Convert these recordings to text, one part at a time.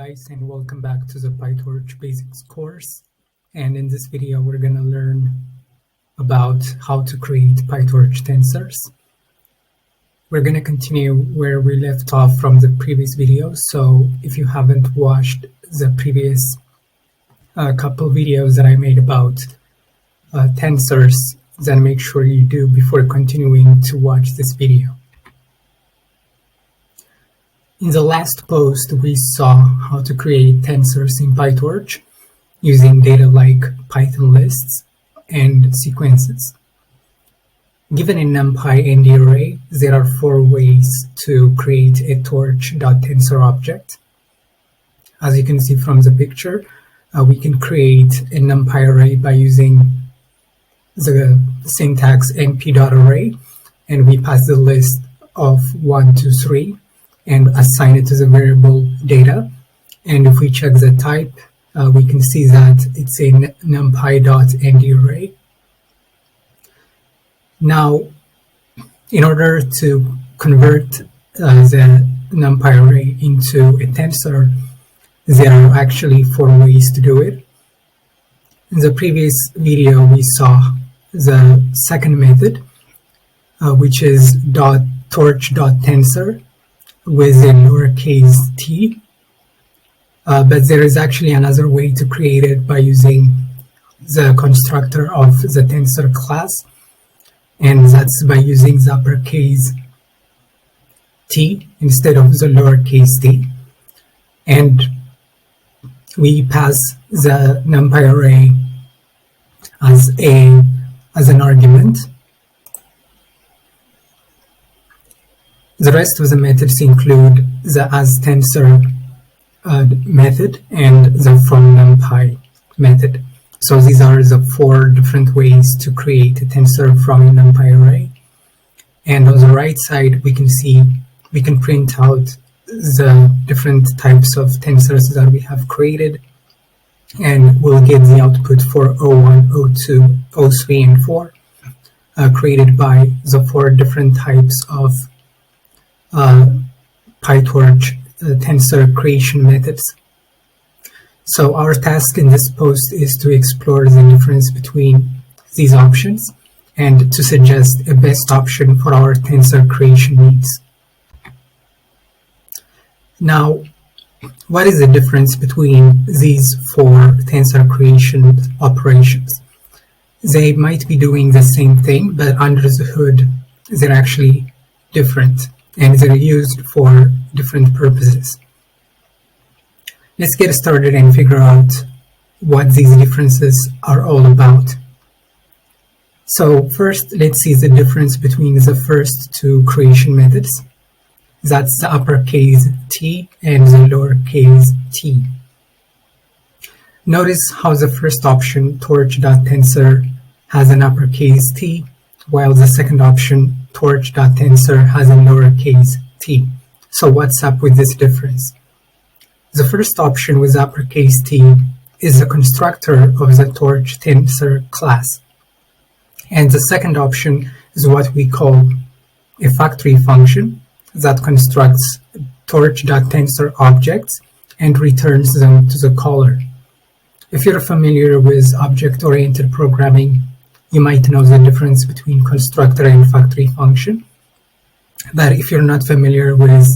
guys, and welcome back to the PyTorch Basics course. And in this video, we're going to learn about how to create PyTorch Tensors. We're going to continue where we left off from the previous video. So if you haven't watched the previous couple videos that I made about tensors, then make sure you do before continuing to watch this video. In the last post, we saw how to create tensors in PyTorch using data like Python lists and sequences. Given a numpy.ndarray, there are 4 ways to create a torch.Tensor object. As you can see from the picture, we can create a numpy array by using the syntax np.array, and we pass the list of 1, 2, 3. And assign it to the variable data. And if we check the type, we can see that it's a numpy.ndarray. Now, in order to convert the numpy array into a tensor, there are actually 4 ways to do it. In the previous video, we saw the second method, which is torch.Tensor. with a lowercase t, but there is actually another way to create it by using the constructor of the tensor class, and that's by using the uppercase t instead of the lowercase t, and we pass the numpy array as an argument. The rest of the methods include the asTensor method and the fromNumpy method. So these are the 4 different ways to create a tensor from a numpy array. And on the right side, we can print out the different types of tensors that we have created, and we'll get the output for 01, 02, 03, and 4 created by the 4 different types of PyTorch tensor creation methods. So our task in this post is to explore the difference between these options and to suggest a best option for our tensor creation needs. Now, what is the difference between these 4 tensor creation operations? They might be doing the same thing, but under the hood, they're actually different, and they're used for different purposes. Let's get started and figure out what these differences are all about. So first, let's see the difference between the first 2 creation methods. That's the uppercase t and the lowercase t. Notice how the first option, torch.Tensor, has an uppercase t, while the second option, torch.Tensor, has a lowercase t. So what's up with this difference? The first option with uppercase t is the constructor of the torch.Tensor class. And the second option is what we call a factory function that constructs torch.Tensor objects and returns them to the caller. If you're familiar with object-oriented programming, you might know the difference between constructor and factory function. But if you're not familiar with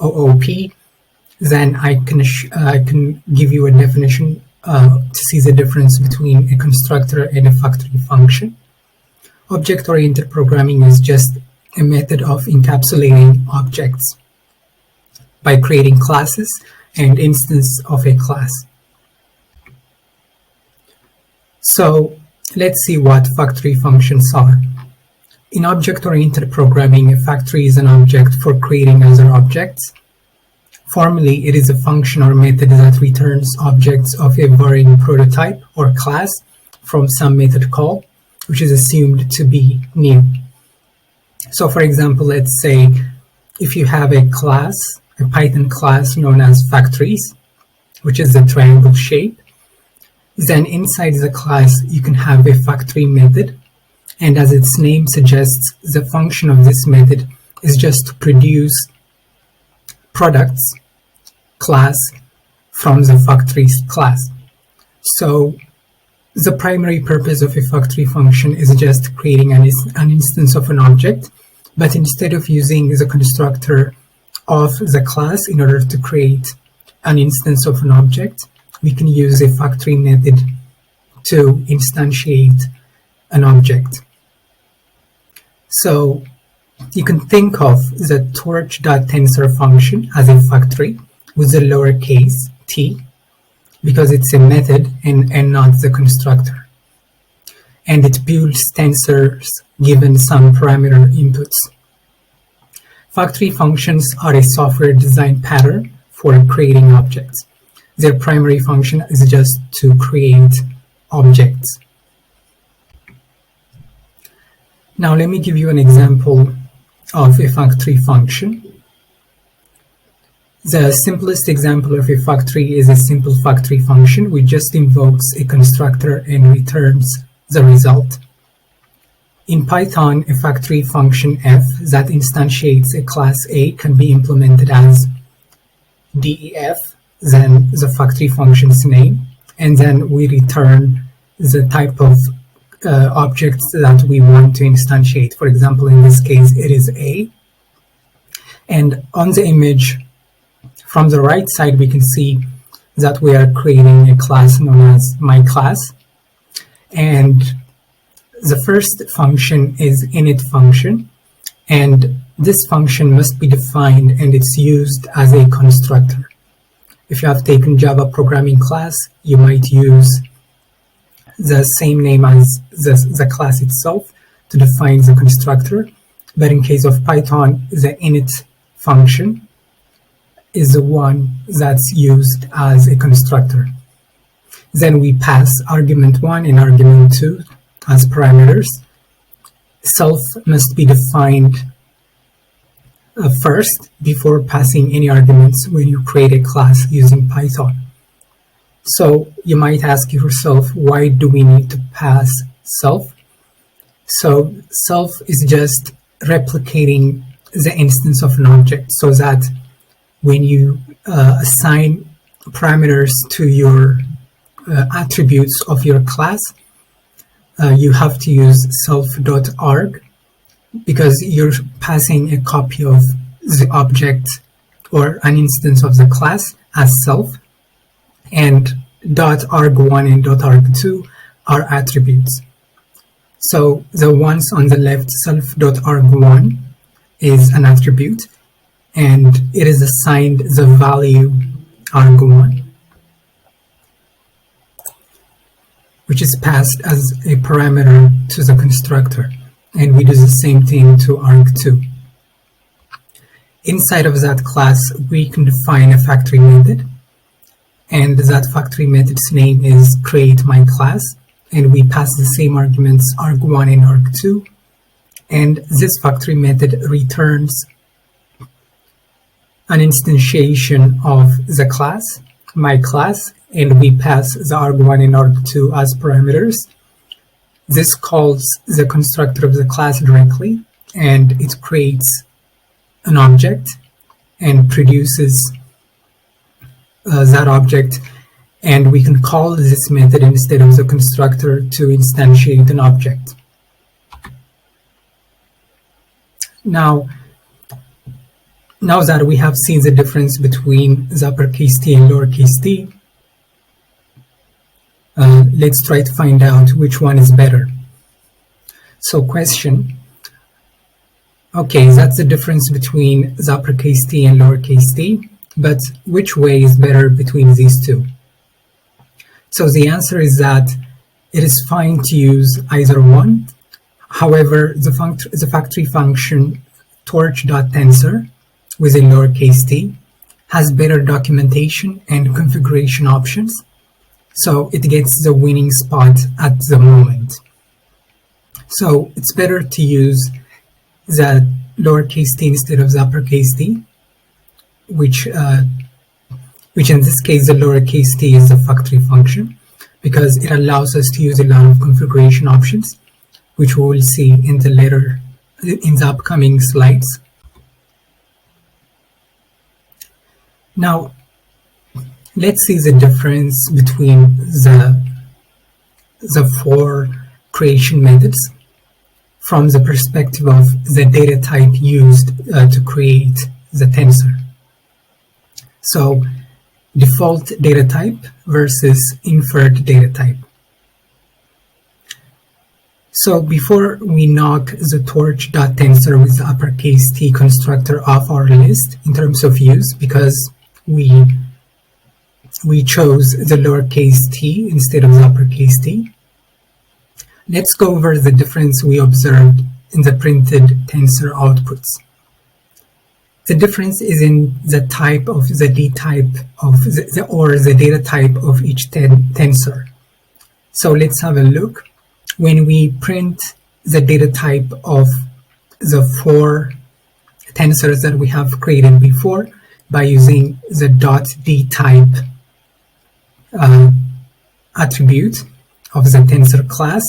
OOP, then I can give you a definition to see the difference between a constructor and a factory function. Object-oriented programming is just a method of encapsulating objects by creating classes and instances of a class. So let's see what factory functions are. In object-oriented programming, a factory is an object for creating other objects. Formally, it is a function or method that returns objects of a varying prototype or class from some method call, which is assumed to be new. So for example, let's say if you have a class, a Python class known as factories, which is the triangle shape, then inside the class, you can have a factory method. And as its name suggests, the function of this method is just to produce products class from the fact3 class. So the primary purpose of a fact3 function is just creating an instance of an object, but instead of using the constructor of the class in order to create an instance of an object, we can use a fact3 method to instantiate an object. So you can think of the torch.Tensor function as a fact3 with the lowercase t, because it's a method and not the constructor. And it builds tensors given some parameter inputs. Fact3 functions are a software design pattern for creating objects. Their primary function is just to create objects. Now let me give you an example of a fact3 function. The simplest example of a fact3 is a simple fact3 function which just invokes a constructor and returns the result. In Python, a fact3 function f that instantiates a class A can be implemented as def, then the fact3 function's name, and then we return the type of objects that we want to instantiate. For example, in this case, it is A. And on the image, from the right side, we can see that we are creating a class known as myClass. And the first function is init function. And this function must be defined and it's used as a constructor. If you have taken Java programming class, you might use the same name as the class itself to define the constructor. But in case of Python, the init function is the one that's used as a constructor. Then we pass argument 1 and argument 2 as parameters. Self must be defined first before passing any arguments when you create a class using Python. So you might ask yourself, why do we need to pass self? So self is just replicating the instance of an object so that when you assign parameters to your attributes of your class, you have to use self.arg because you're passing a copy of the object or an instance of the class as self, and .arg1 and .arg2 are attributes. So the ones on the left, self.arg1 is an attribute, and it is assigned the value arg1, which is passed as a parameter to the constructor. And we do the same thing to arg2. Inside of that class, we can define a fact3 method, and that fact3 method's name is createMyClass, and we pass the same arguments arg1 and arg2, and this fact3 method returns an instantiation of the class, myClass, and we pass the arg1 and arg2 as parameters. This calls the constructor of the class directly, and it creates an object and produces that object, and we can call this method instead of the constructor to instantiate an object. Now that we have seen the difference between the uppercase T and lowercase t, let's try to find out which one is better. So question, okay, that's the difference between the uppercase T and lowercase t, but which way is better between these two? So the answer is that it is fine to use either one. However, the fact3 function torch.Tensor with a lowercase t has better documentation and configuration options, so it gets the winning spot at the moment. So it's better to use the lowercase t instead of the uppercase t, which in this case the lowercase t is the fact3 function, because it allows us to use a lot of configuration options, which we will see in the upcoming slides. Now, Let's see the difference between the four creation methods from the perspective of the data type used to create the tensor. So default data type versus inferred data type. So before we knock the torch.Tensor with the uppercase T constructor off our list in terms of use, because we chose the lowercase t instead of the uppercase T, let's go over the difference we observed in the printed tensor outputs. The difference is in the type of the D type of the data type of each tensor. So let's have a look. When we print the data type of the four tensors that we have created before by using the .dType attribute of the tensor class,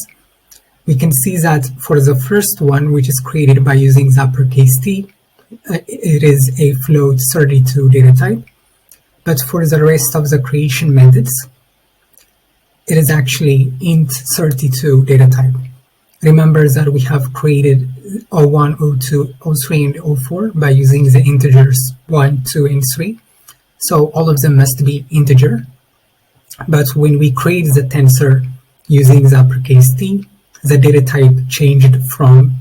we can see that for the first one, which is created by using the uppercase T, it is a float 32 data type, but for the rest of the creation methods, it is actually int 32 data type. Remember that we have created 01, 02, 03, and 04 by using the integers 1, 2, and 3. So all of them must be integer. But when we create the tensor using the uppercase T, the data type changed from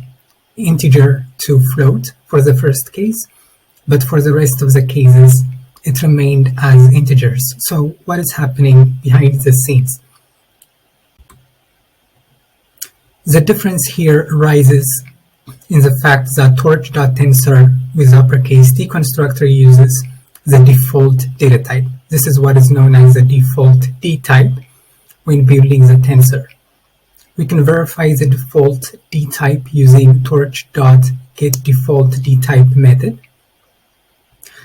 integer to float for the first case, but for the rest of the cases, it remained as integers. So what is happening behind the scenes? The difference here arises in the fact that torch.Tensor with uppercase T constructor uses the default data type. This is what is known as the default D type when building the tensor. We can verify the default D type using torch.getDefaultDtype method.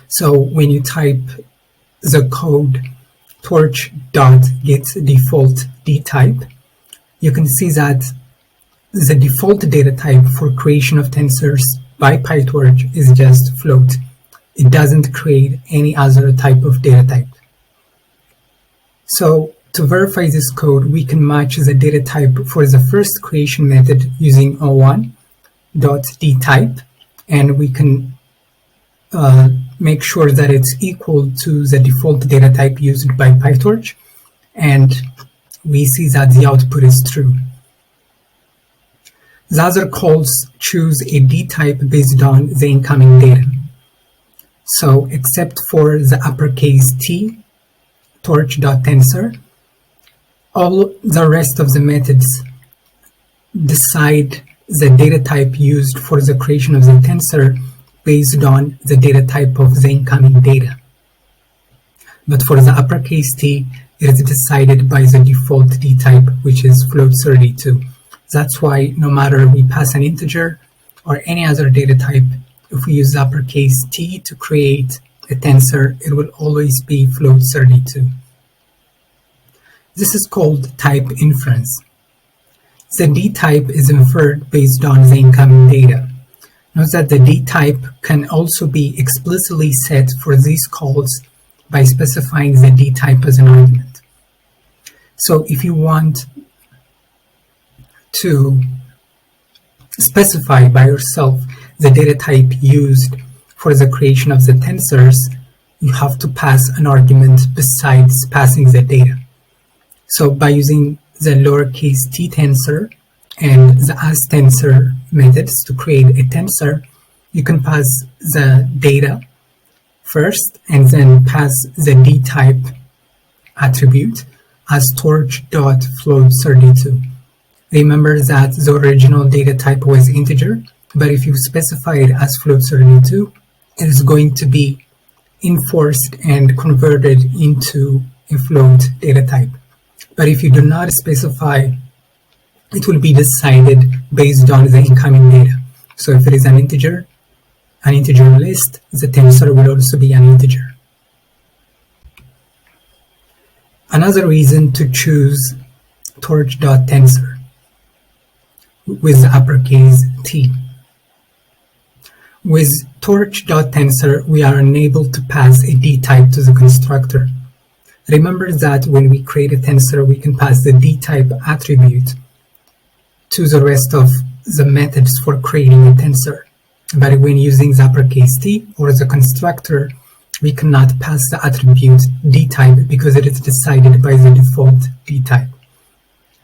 So when you type the code torch.getDefaultDtype, you can see that the default data type for creation of tensors by PyTorch is just float. It doesn't create any other type of data type. So to verify this code, we can match the data type for the first creation method using o1.dtype, and we can make sure that it's equal to the default data type used by PyTorch, and we see that the output is true. The other calls choose a D type based on the incoming data. So except for the uppercase T, torch.Tensor, all the rest of the methods decide the data type used for the creation of the tensor based on the data type of the incoming data. But for the uppercase T, it is decided by the default D type, which is float 32. That's why no matter we pass an integer or any other data type, if we use uppercase T to create a tensor, it will always be float 32. This is called type inference. The D type is inferred based on the incoming data. Note that the D type can also be explicitly set for these calls by specifying the D type as an argument. So if you want to specify by yourself the data type used for the creation of the tensors, you have to pass an argument besides passing the data. So by using the lowercase t tensor and the asTensor methods to create a tensor, you can pass the data first and then pass the D type attribute as torch.float32. Remember that the original data type was integer, but if you specify it as float32, it is going to be enforced and converted into a float data type. But if you do not specify, it will be decided based on the incoming data. So if it is an integer list, the tensor will also be an integer. Another reason to choose torch.Tensor with uppercase T. With torch.Tensor, we are unable to pass a D type to the constructor. Remember that when we create a tensor, we can pass the d-type attribute to the rest of the methods for creating a tensor. But when using the uppercase T or the constructor, we cannot pass the attribute d-type because it is decided by the default d-type.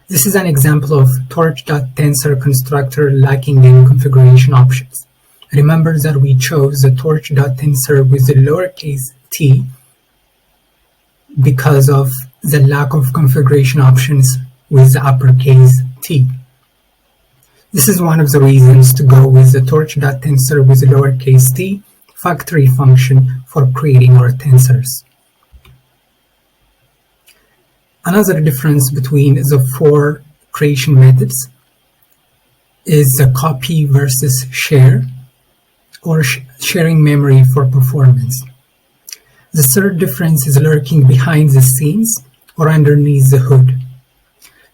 This is an example of torch.Tensor constructor lacking in configuration options. Remember that we chose the torch.Tensor with the lowercase t because of the lack of configuration options with the uppercase T. This is one of the reasons to go with the torch.Tensor with the lowercase t factory function for creating our tensors. Another difference between the four creation methods is the copy versus share, or sharing memory for performance. The third difference is lurking behind the scenes or underneath the hood.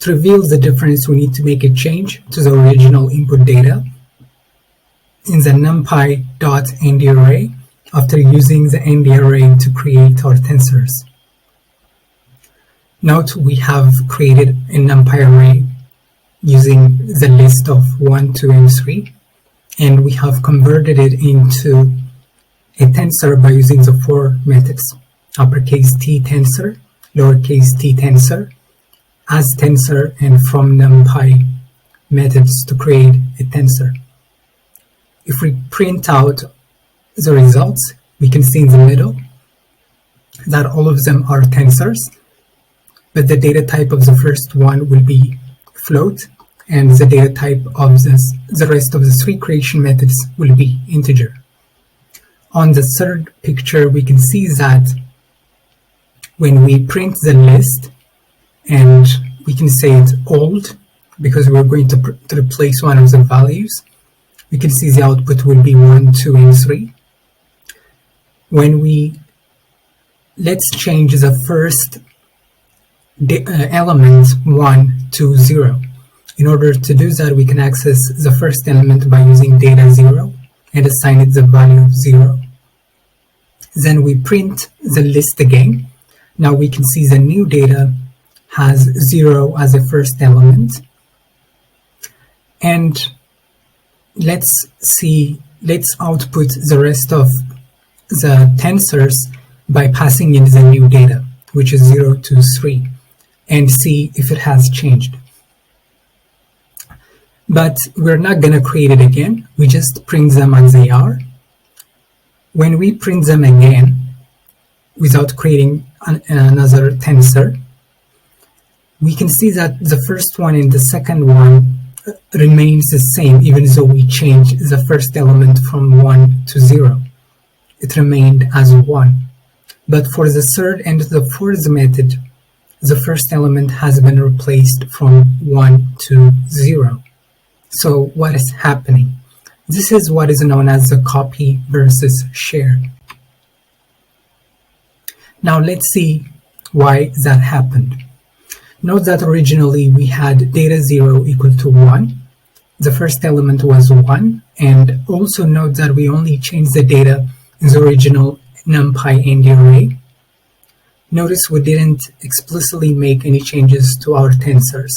To reveal the difference, we need to make a change to the original input data in the numpy.ndarray after using the ndarray to create our tensors. Note we have created a numpy array using the list of 1, 2, and 3, and we have converted it into a tensor by using the four methods: uppercase T tensor, lowercase t tensor, as tensor, and from numpy methods to create a tensor. If we print out the results, we can see in the middle that all of them are tensors, but the data type of the first one will be float, and the data type of the rest of the three creation methods will be integer. On the third picture, we can see that when we print the list, and we can say it's old because we're going to replace one of the values, we can see the output will be 1, 2, and 3. When let's change the first element 1 to 0. In order to do that, we can access the first element by using data 0 and assign it the value of 0. Then we print the list again. Now we can see the new data has 0 as a first element. And let's output the rest of the tensors by passing in the new data, which is 0 to 3, and see if it has changed. But we're not going to create it again. We just print them as they are. When we print them again, without creating another tensor, we can see that the first one and the second one remains the same, even though we changed the first element from 1 to 0. It remained as 1. But for the third and the fourth method, the first element has been replaced from 1 to 0. So what is happening? This is what is known as the copy versus share. Now let's see why that happened. Note that originally we had data 0 equal to 1. The first element was 1, and also note that we only changed the data in the original numpy.ndarray. Notice we didn't explicitly make any changes to our tensors.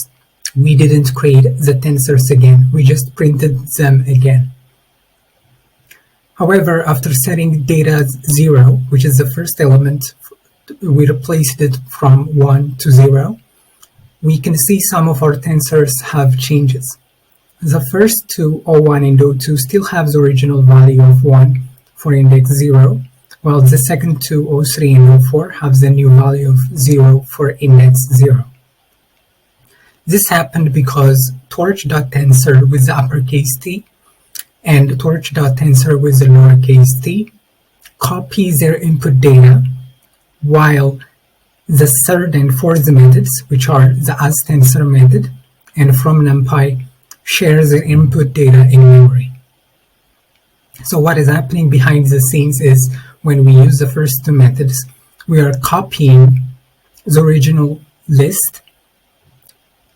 We didn't create the tensors again, we just printed them again. However, after setting data 0, which is the first element, we replaced it from 1 to 0. We can see some of our tensors have changes. The first two, O1 and O2, still have the original value of 1 for index 0, while the second two, O3 and O4, have the new value of 0 for index 0. This happened because torch.Tensor with the uppercase T and torch.Tensor with the lowercase t copy their input data, while the third and fourth methods, which are the asTensor method and from numpy, share their input data in memory. So what is happening behind the scenes is when we use the first two methods, we are copying the original list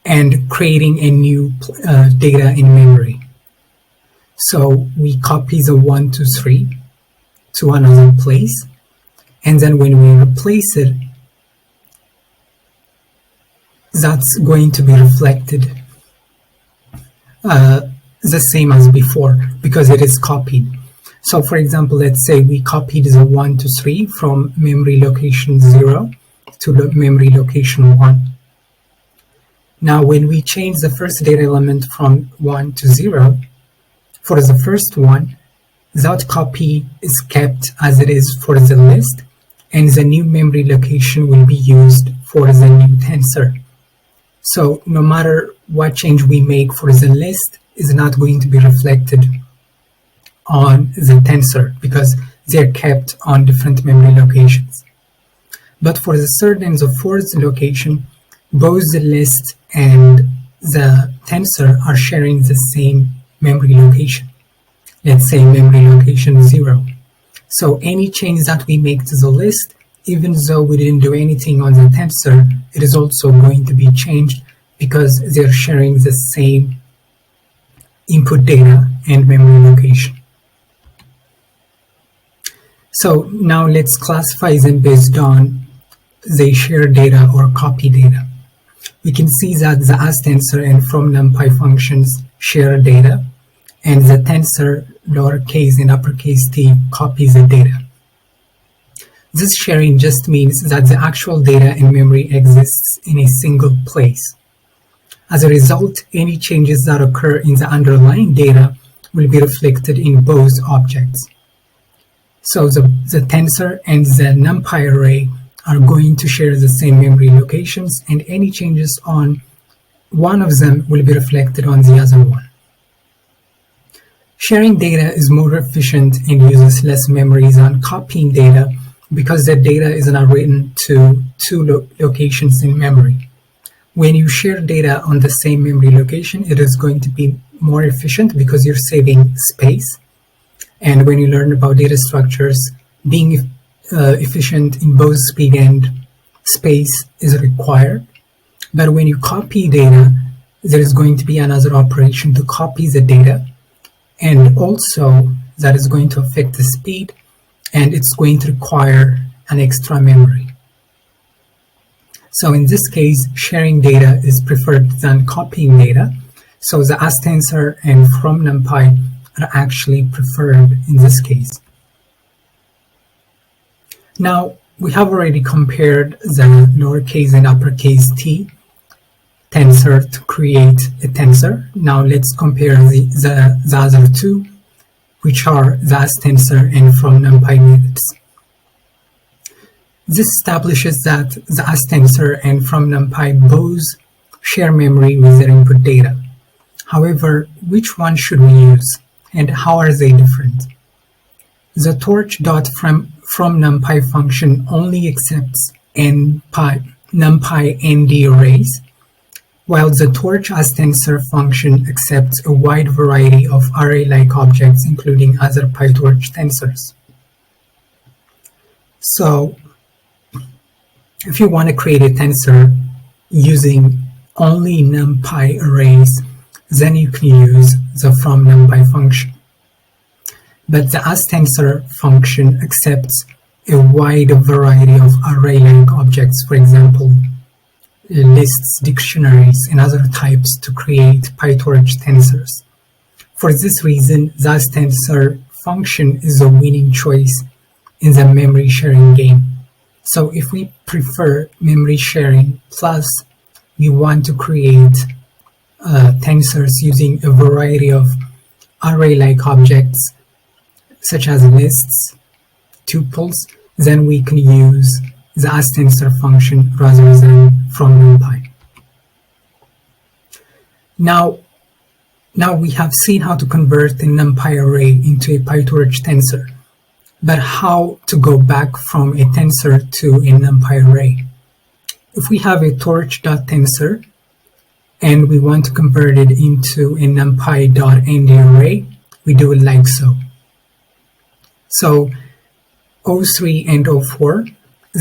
and creating a new data in memory. So we copy the 1 to 3 to another place, and then when we replace it, that's going to be reflected the same as before because it is copied. So for example, let's say we copied the 1 to 3 from memory location 0 to memory location 1. Now when we change the first data element from 1 to 0, for the first one, that copy is kept as it is for the list, and the new memory location will be used for the new tensor. So no matter what change we make for the list is not going to be reflected on the tensor because they're kept on different memory locations. But for the third and the fourth location, both the list and the tensor are sharing the same memory location. Let's say memory location 0. So any change that we make to the list, even though we didn't do anything on the tensor, it is also going to be changed because they're sharing the same input data and memory location. So now let's classify them based on they share data or copy data. We can see that the as_tensor and from numpy functions share data, and the tensor lowercase and uppercase t copies the data. This sharing just means that the actual data in memory exists in a single place. As a result, any changes that occur in the underlying data will be reflected in both objects. So the tensor and the numpy array are going to share the same memory locations, and any changes on one of them will be reflected on the other one. Sharing data is more efficient and uses less memory than copying data because the data is not written to two locations in memory. When you share data on the same memory location, it is going to be more efficient because you're saving space. And when you learn about data structures, being efficient in both speed and space is required. But when you copy data, there is going to be another operation to copy the data, and also that is going to affect the speed, and it's going to require an extra memory. So in this case, sharing data is preferred than copying data. So the as_tensor and from numpy are actually preferred in this case. Now, we have already compared the lowercase and uppercase t tensor to create a tensor. Now let's compare the other two, which are the as_tensor and from numpy methods. This establishes that the as_tensor and from numpy both share memory with their input data. However, which one should we use, and how are they different? The torch.from numpy function only accepts numpy.ndarrays, while the torch as_tensor function accepts a wide variety of array-like objects, including other PyTorch tensors. So, if you want to create a tensor using only numpy arrays, then you can use the from numpy function. But the as_tensor function accepts a wide variety of array-like objects, for example, lists, dictionaries, and other types to create PyTorch tensors. For this reason, the as_tensor function is a winning choice in the memory sharing game. So if we prefer memory sharing plus we want to create tensors using a variety of array-like objects such as lists, tuples, then we can use the as_tensor function rather than from numpy. Now we have seen how to convert a numpy array into a PyTorch tensor, but how to go back from a tensor to a numpy array? If we have a torch.Tensor and we want to convert it into a numpy.ndarray, we do it like so. So 03 and 04,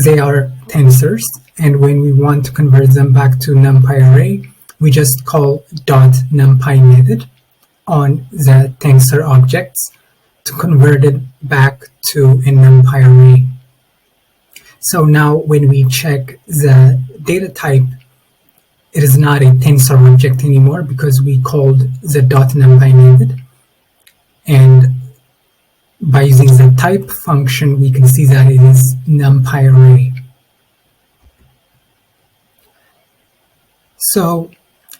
they are tensors, and when we want to convert them back to numpy array, we just call .numpy method on the tensor objects to convert it back to a numpy array. So now when we check the data type it is not a tensor object anymore because we called the .numpy method. And by using the type function, we can see that it is numpy array. So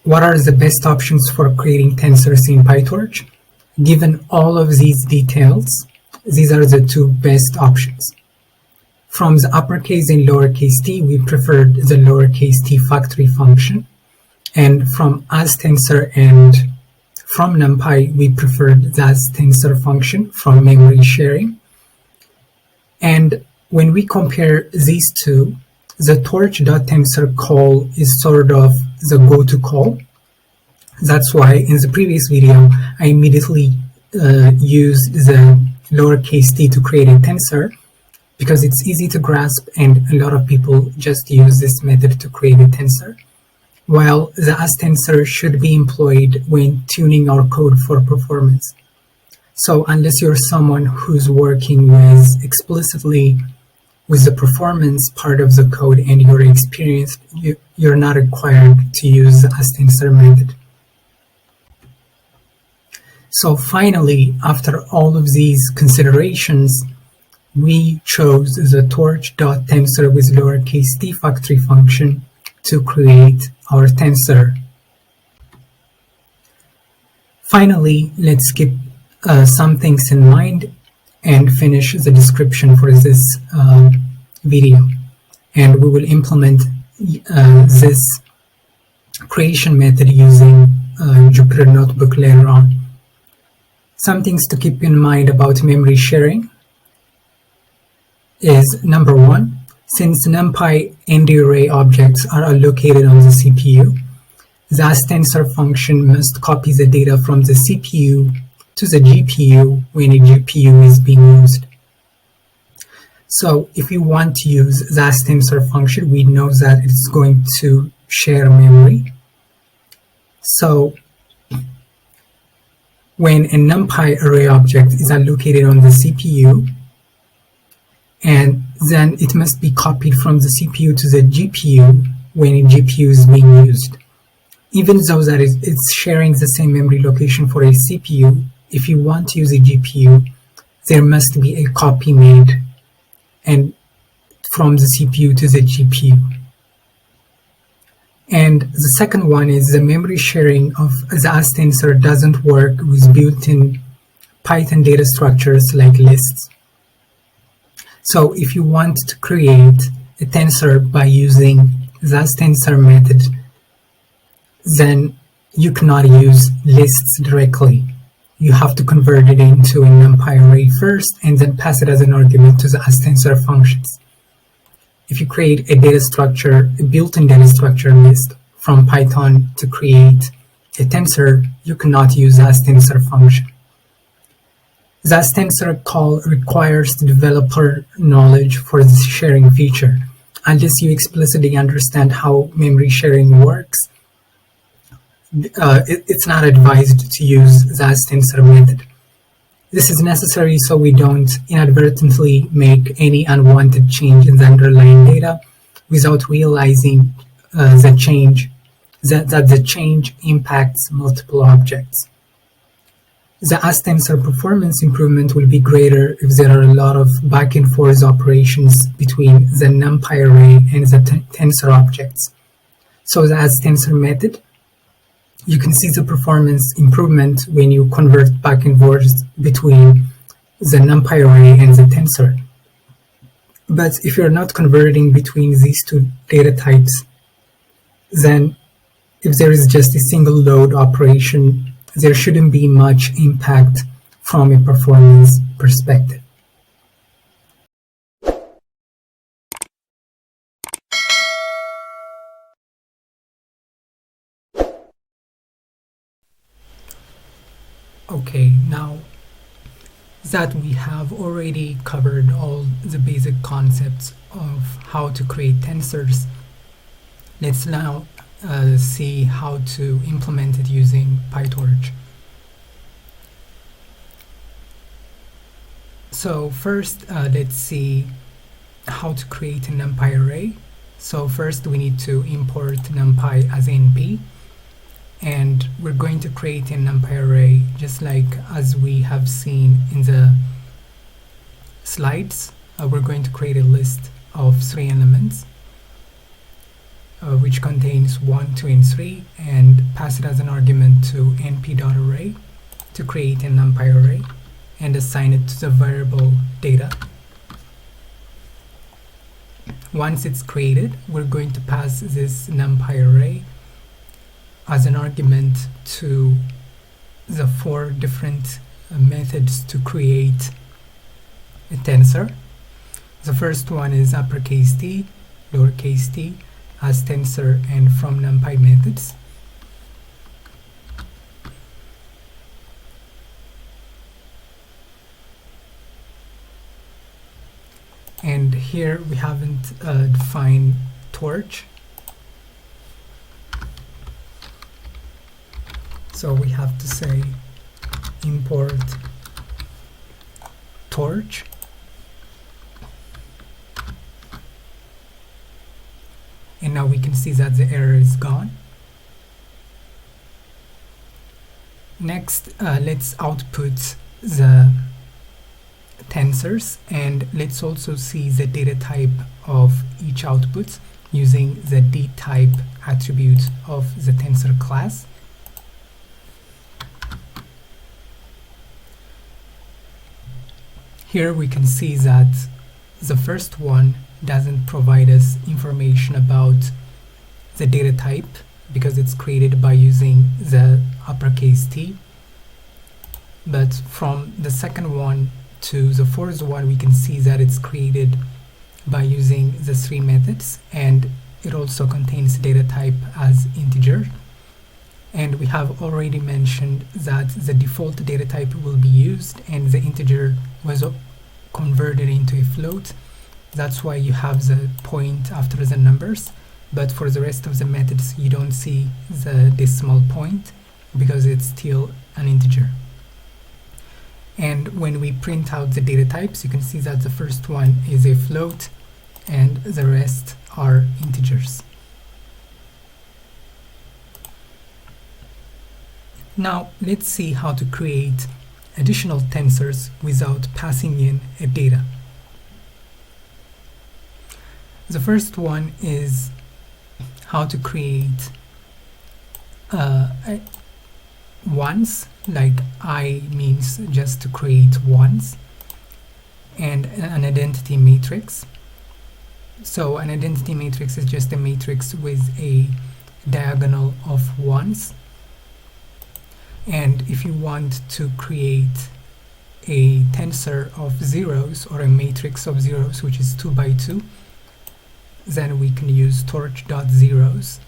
what are the best options for creating tensors in PyTorch? Given all of these details, these are the two best options. From the uppercase and lowercase t, we preferred the lowercase t factory function. And from asTensor and from numpy, we preferred the asTensor function from memory sharing. And when we compare these two, the torch.Tensor call is sort of the go-to call. That's why in the previous video, I immediately used the lowercase t to create a tensor, because it's easy to grasp and a lot of people just use this method to create a tensor, while the asTensor should be employed when tuning our code for performance. So unless you're someone who's working with explicitly with the performance part of the code and you're experienced, you're not required to use the asTensor method. So finally, after all of these considerations, we chose the torch.Tensor with lowercase t factory function to create our tensor. Finally, let's keep some things in mind and finish the description for this video. And we will implement this creation method using Jupyter Notebook later on. Some things to keep in mind about memory sharing is, number one, since numpy.ndarray objects are allocated on the CPU, the asTensor function must copy the data from the CPU to the GPU when a GPU is being used. So if we want to use the asTensor function, we know that it's going to share memory. So when a numpy array object is allocated on the CPU, and then it must be copied from the CPU to the GPU when a GPU is being used. Even though that it's sharing the same memory location for a CPU, if you want to use a GPU, there must be a copy made and from the CPU to the GPU. And the second one is the memory sharing of the asTensor doesn't work with built-in Python data structures like lists. So if you want to create a tensor by using the asTensor method, then you cannot use lists directly. You have to convert it into a numpy array first and then pass it as an argument to the asTensor functions. If you create a data structure, a built-in data structure list from Python to create a tensor, you cannot use the asTensor function. The asTensor call requires the developer knowledge for this sharing feature. Unless you explicitly understand how memory sharing works, it's not advised to use the asTensor method. This is necessary so we don't inadvertently make any unwanted change in the underlying data without realizing that the change impacts multiple objects. The asTensor performance improvement will be greater if there are a lot of back and forth operations between the numpy array and the tensor objects. So the asTensor method, you can see the performance improvement when you convert back and forth between the numpy array and the tensor. But if you're not converting between these two data types, then if there is just a single load operation, there shouldn't be much impact from a performance perspective. Okay, now that we have already covered all the basic concepts of how to create tensors, let's now see how to implement it using PyTorch. So first, let's see how to create a numpy array So first we need to import numpy as np, and we're going to create a numpy array just like as we have seen in the slides. We're going to create a list of 3 elements which contains 1, 2, and 3, and pass it as an argument to np.array to create a numpy array and assign it to the variable data. Once it's created, we're going to pass this numpy array as an argument to the 4 different methods to create a tensor. The first one is uppercase T, lowercase t, as tensor, and from numpy methods. And here we haven't defined torch, so we have to say import torch, and now we can see that the error is gone. Next, let's output the tensors, and let's also see the data type of each output using the dType attribute of the tensor class. Here we can see that the first one doesn't provide us information about the data type because it's created by using the uppercase T, but from the second one to the fourth one we can see that it's created by using the 3 methods, and it also contains data type as integer. And we have already mentioned that the default data type will be used and the integer was converted into a float. That's why you have the point after the numbers, but for the rest of the methods you don't see the decimal point because it's still an integer. And when we print out the data types, you can see that the first one is a float and the rest are integers. Now let's see how to create additional tensors without passing in a data. The first one is how to create ones, like I means just to create ones, and an identity matrix. So an identity matrix is just a matrix with a diagonal of ones. And if you want to create a tensor of zeros or a matrix of zeros, which is 2 by 2, then we can use torch.zeros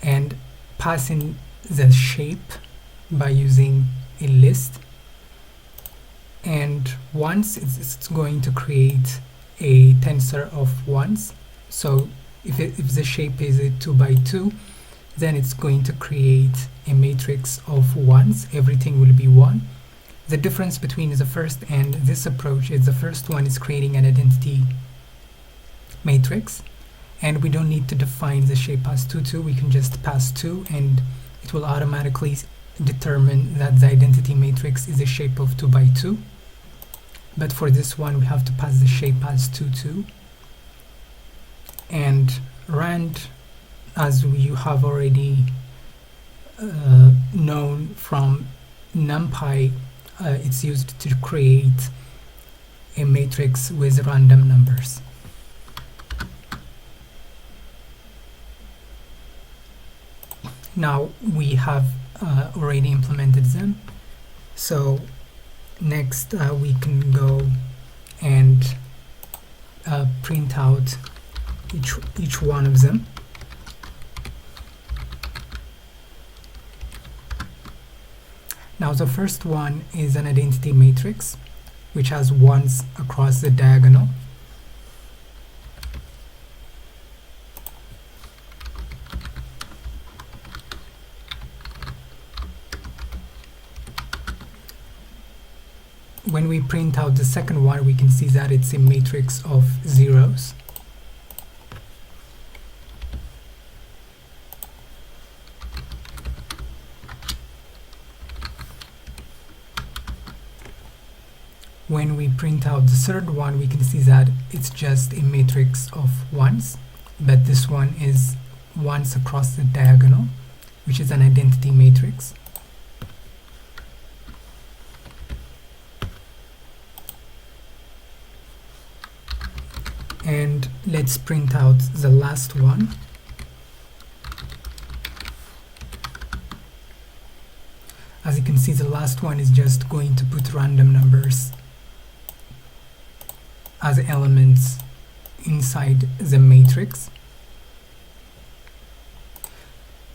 and pass in the shape by using a list. And once it's going to create a tensor of ones. So if the shape is a 2 by 2, then it's going to create a matrix of ones. Everything will be 1. The difference between the first and this approach is the first one is creating an identity matrix, and we don't need to define the shape as 2, 2. We can just pass 2 and it will automatically determine that the identity matrix is a shape of 2 by 2. But for this one we have to pass the shape as 2, 2. And rand, as you have already known from numpy, it's used to create a matrix with random numbers. Now we have already implemented them, so next we can go and print out each one of them. Now the first one is an identity matrix which has ones across the diagonal. When we print out the second one, we can see that it's a matrix of zeros. When we print out the third one, we can see that it's just a matrix of ones, but this one is ones across the diagonal, which is an identity matrix. And let's print out the last one. As you can see, the last one is just going to put random numbers as elements inside the matrix.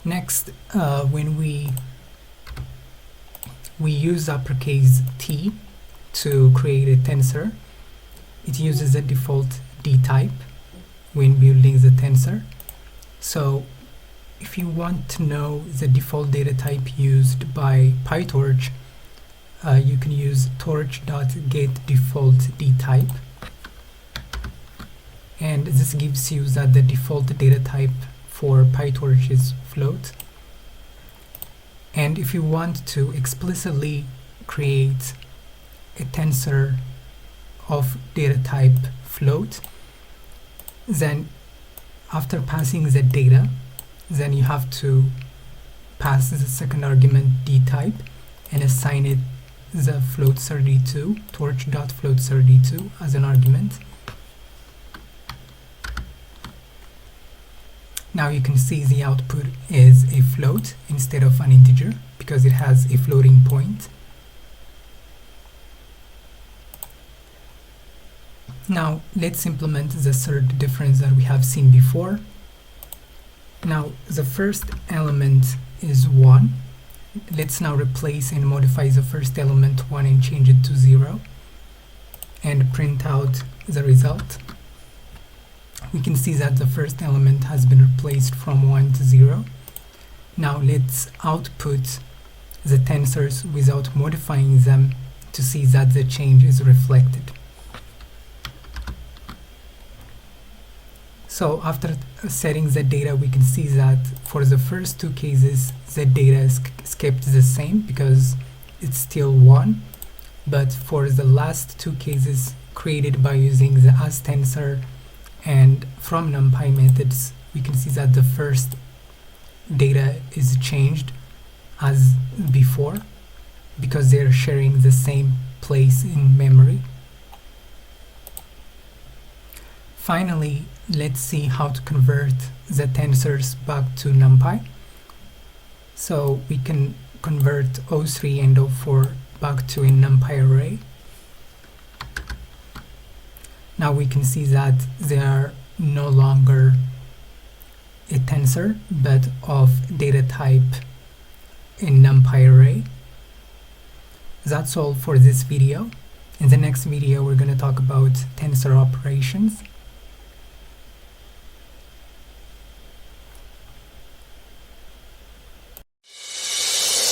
Next, when we use uppercase T to create a tensor, it uses a default D type when building the tensor. So if you want to know the default data type used by PyTorch, you can use torch.getDefaultDtype, and this gives you that the default data type for PyTorch is float. And if you want to explicitly create a tensor of data type float, then after passing the data, then you have to pass the second argument D type and assign it the float32, torch.float32 as an argument. Now you can see the output is a float instead of an integer because it has a floating point. Now let's implement the third difference that we have seen before. Now the first element is 1. Let's now replace and modify the first element 1 and change it to 0 and print out the result. We can see that the first element has been replaced from 1 to 0. Now let's output the tensors without modifying them to see that the change is reflected. So after setting the data, we can see that for the first two cases the data is kept the same because it's still 1, but for the last two cases created by using the asTensor and from numpy methods, we can see that the first data is changed as before because they're sharing the same place in memory. Finally, let's see how to convert the tensors back to numpy. So we can convert 03 and 04 back to a numpy array. Now we can see that they are no longer a tensor but of data type in numpy array. That's all for this video. In the next video we're going to talk about tensor operations.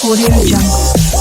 Audio Jungle.